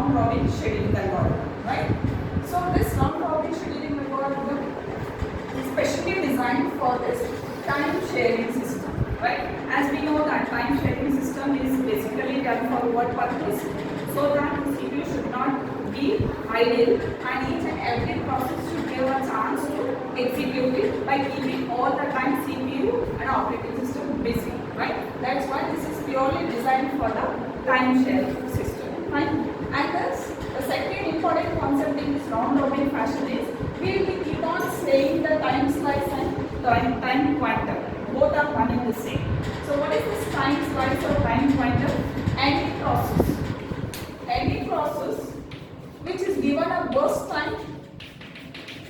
round robin scheduling algorithm, right? So this round robin scheduling algorithm is specially designed for this time sharing system, right? As we know that time sharing system is basically done for what purpose? So that the CPU should not be idle and each and every process should give a chance to execute it by keeping all the time CPU and operating system busy, right? That's why this is purely designed for the time sharing system, right? And thus, the second important concept in this round robin fashion is we will keep on saying the time slice and time quantum. Both are one and the same. So what is this time slice or time quantum? Any process which is given a burst time,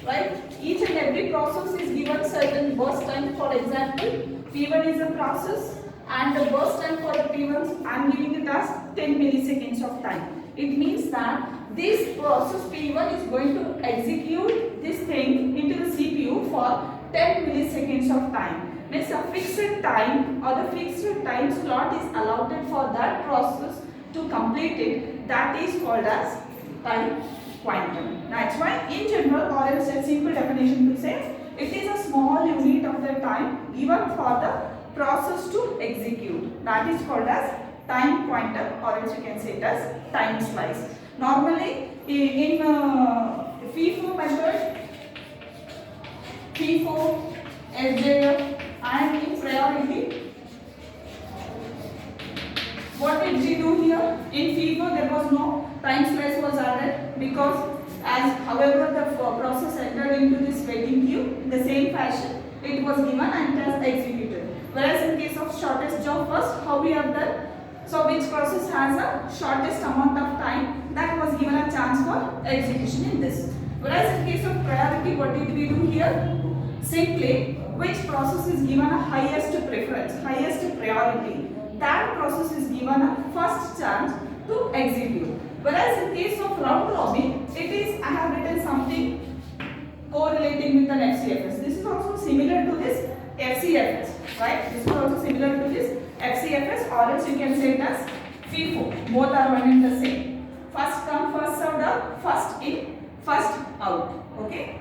right? Each and every process is given certain burst time. For example, P1 is a process and the burst time for the P1 I am giving it as 10 milliseconds of time. It means that this process P1 is going to execute this thing into the CPU for 10 milliseconds of time. Means a fixed time or the fixed time slot is allotted for that process to complete it. That is called as time quantum. That's why in general, or else a simple definition to say, it is a small unit of the time given for the process to execute. That is called as time quantum, or else you can say it as time slice. Normally in FIFO method, FIFO, SJF and in priority, what did we do here? In FIFO there was no time slice was added because as however the process entered into this waiting queue in the same fashion it was given and it was executed. Whereas in case of shortest job first, how we have done? So which process has a shortest amount of time, that was given a chance for execution in this. Whereas in case of priority, what did we do here? Simply which process is given a highest preference, highest priority, that process is given a first chance to execute. Whereas in case of round robin, it is, I have written something correlating with an FCFS. This is also similar to this FCFS, right? This is also similar to this FCFS, or else you can say it as FIFO. Both are one and the same. First come, first served, or first in, first out. Okay?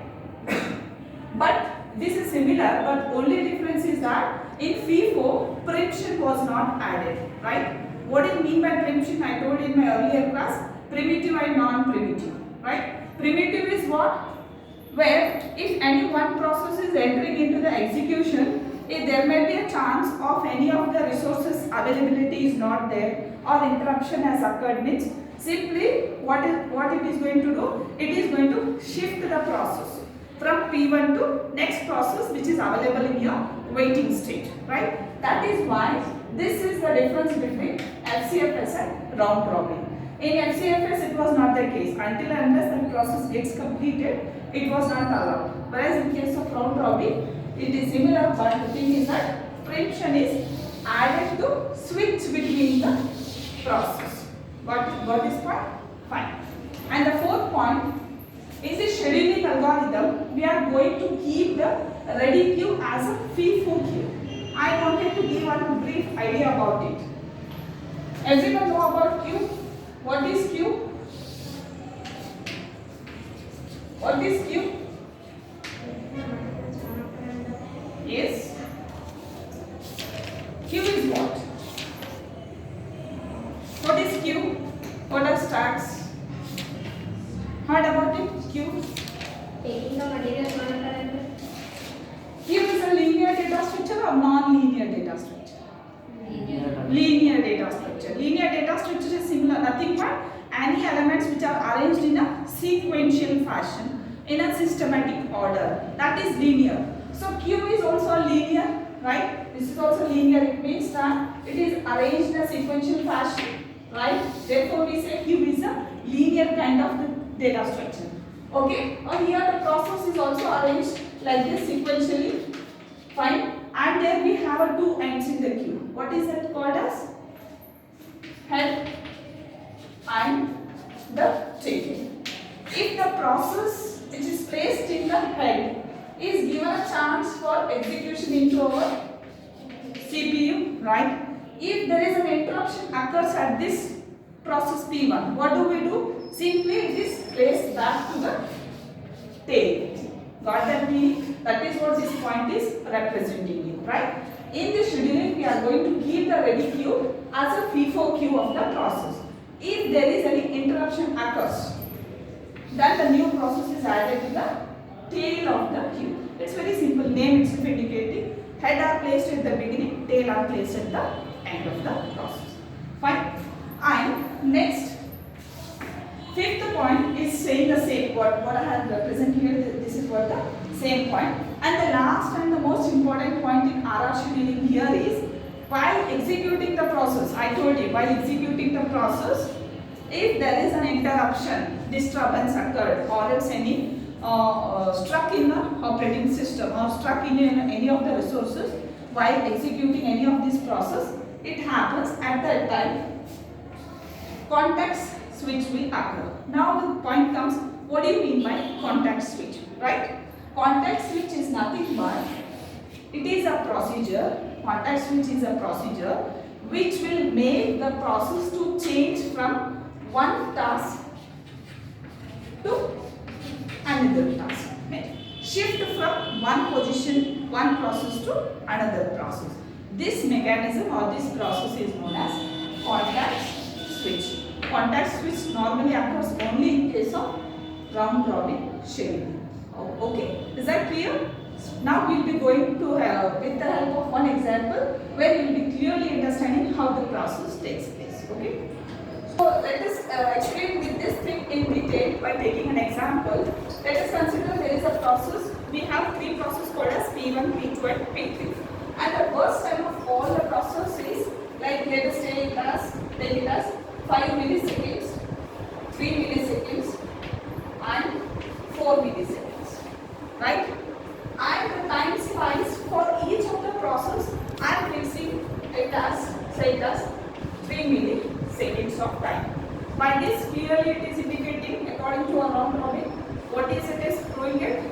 But this is similar, but only difference is that in FIFO, preemption was not added, right? What do you mean by preemption? I told in my earlier class, primitive and non-primitive, right? Primitive is what? Where if any one process is entering into the execution, if there may be a chance of any of the resources availability is not there or interruption has occurred, means simply what it is going to do? It is going to shift the process from P1 to next process which is available in your waiting state, right? That is why this is the difference between FCFS and round robin. In FCFS it was not the case. Until and unless the process gets completed, it was not allowed. Whereas in case of round robin, it is similar, but the thing is that preemption is added to switch between the process. Got this point? Fine. And the fourth point, in this scheduling algorithm, we are going to keep the ready queue as a FIFO queue. I wanted to give one brief idea about it. Everyone know about queue? What is queue? What is queue? Yes. Queue is what? What is queue? What are stacks? Heard about it? Queue? Taking the material one. Queue is a linear data structure or non-linear data structure? Linear data structure. Linear data structure is similar, nothing but any elements which are arranged in a sequential fashion, in a systematic order. That is linear. So queue is also linear, right? This is also linear. It means that it is arranged in a sequential fashion, right? Therefore, we say queue is a linear kind of data structure. Okay? Or here the process is also arranged like this sequentially. Fine. And there we have two ends in the queue. What is that called as? Head and the tail. If the process which is placed in the head is given a chance for execution into our CPU, right? If there is an interruption occurs at this process P1. What do? Simply it is placed back to the tail. Got that meaning? That is what this point is representing it, right? In this scheduling, we are going to keep the ready queue as a FIFO queue of the process. If there is any interruption occurs, then the new process is added to the tail of the queue. It's very simple. Name itself indicating. Head are placed at the beginning, tail are placed at the end of the process. Fine. And next, fifth point is saying the same. What I have represented here, this is what the same point. And the last and the most important point in RR scheduling here is while executing the process. I told you, while executing the process, if there is an interruption, disturbance occurred, or else any struck in the operating system or struck in any of the resources while executing any of this process, it happens at that time, context switch will occur. Now the point comes, what do you mean by context switch, right? Context switch is nothing but, it is a procedure, context switch is a procedure which will make the process to change from one task to another task. Shift from one position, one process to another process. This mechanism or this process is known as context switch. Context switch normally occurs only in case of round robin scheduling. Okay, is that clear? Now we will be going to with the help of one example where you will be clearly understanding how the process takes place. Okay. So let us explain with this thing in detail by taking an example. Let us consider there is a process. We have three processes called as P1, P2 and P3. And the first time of all the process is like let us take it as 5 milliseconds, 3 milliseconds and 4 milliseconds. Right? And the time slice for each of the process I am fixing it as, say it as 3 milliseconds of time. By this clearly it is indicating according to our round robin what is it is doing it.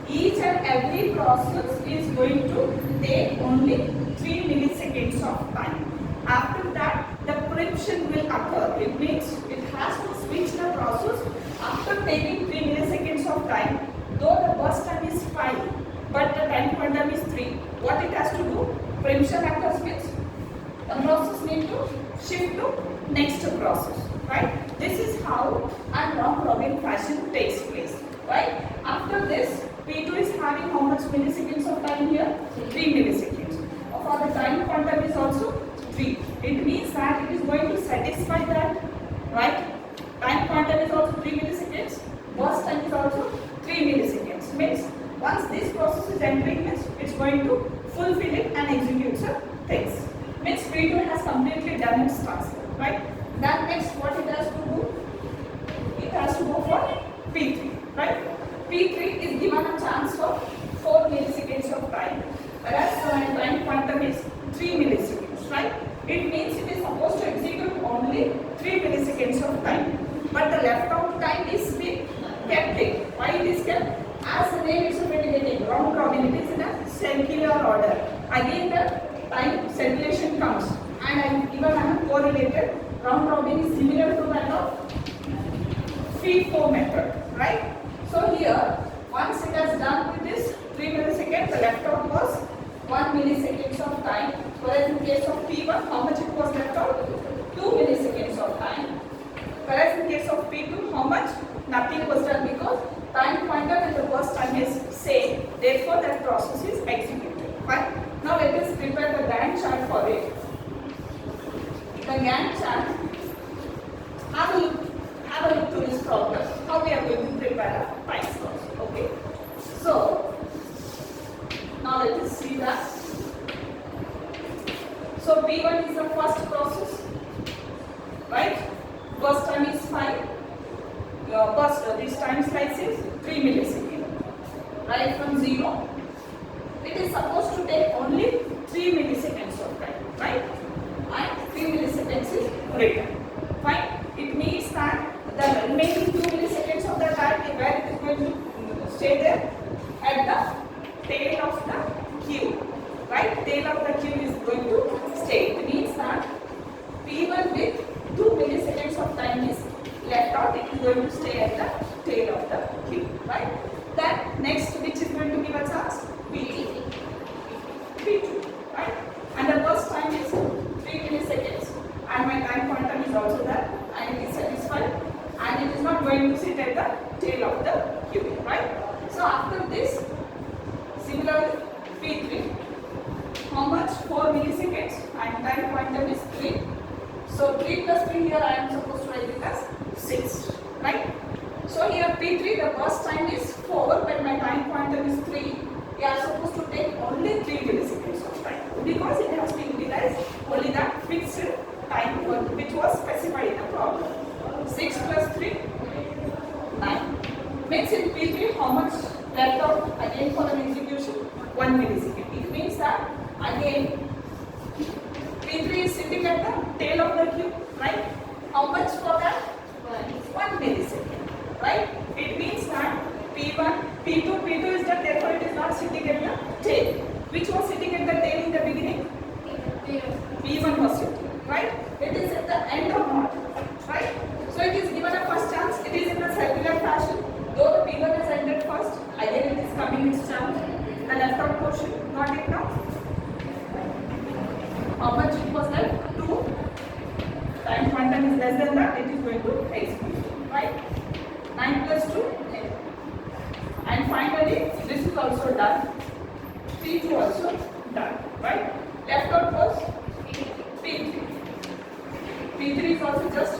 Each and every process is going to take only 3 milliseconds of time. After that the preemption will occur. It means it has to switch the process after taking 3 milliseconds of time. Though the burst time is 5 but the time quantum is 3. What it has to do? Preemption occurs means the process need to shift to next process, right? This is how a round robin fashion takes place, right? After this, P2 is having how much milliseconds of time here? 3 milliseconds. For the time quantum is also 3. It means that it is going to satisfy that, right? Time quantum is also 3 milliseconds. Burst time is also 3 milliseconds. Means once this process is entering, means it's going to fulfill it and execute some things. Means P2 has completely done its task, right? Then next what it has to do? It has to go for P3, right? P3 is given a chance for 4 milliseconds of time, whereas time quantum is 3 milliseconds, right? It means it is supposed to execute only 3 milliseconds of time, but the left out time is being kept in. Why it is kept? As the name itself indicating, round robin, it is in a circular order. Again the time circulation comes, and even I have correlated round robin is similar to that of FIFO method, right? So here, once it has done with this 3 milliseconds, the left out was 1 milliseconds of time. Whereas in case of P1, how much it was left out? 2 milliseconds of time. Whereas in case of P2, how much? Nothing was done because time quantum and the burst time is same. Therefore, that process is executed. Fine. Now let us prepare the Gantt chart for it. The Gantt chart. Have a look to this problem. How we are going to prepare a price process. Okay. So now let us see that. So P1 is the first process, right? Burst time is 5. This time slice is 3 milliseconds. Right from 0. It is supposed to take only 3 milliseconds of time, right? And 3 milliseconds is written. Fine. It means that the remaining 2 milliseconds of the time where it is going to stay there at the tail of the queue. Right? Tail of the queue is going to stay. It means that P1 with 2 milliseconds left out, it is going to stay at the tail of the cube, right? Then next, which is going to give us us P2, right? And the first time is 3 milliseconds, and my time quantum is also there, and it is satisfied, and it is not going to sit at the tail of the cube, right? So after this, similarly, P3, how much? 4 milliseconds, and time quantum is 3. So 3 plus 3 here I am supposed to write it as 6, right? So here P3, the burst time is 4, but my time quantum is 3. We are supposed to take only 3 milliseconds of time because it has been utilized only that fixed time which was specified in the problem. 6 plus 3, 9. Means in P3 how much left out again for an execution? 1 millisecond. It means that again P3 is sitting at the tail of the cube, right? How much for that? 1 millisecond, right? It means that P1, P2 is that, therefore it is not sitting at the tail. Which was sitting at the tail in the beginning? P1 was sitting, right? It is at the end of not, right? So it is given a first chance. It is in a circular fashion. Though the P1 has ended first, again it is coming its chance. The left out portion, got it now? How much it was left? 2. Time quantum is less than that, it is going to execute, right? 9 plus 2, 10. And finally, this is also done. P2 also done, right? Left out was P3. P3 is also just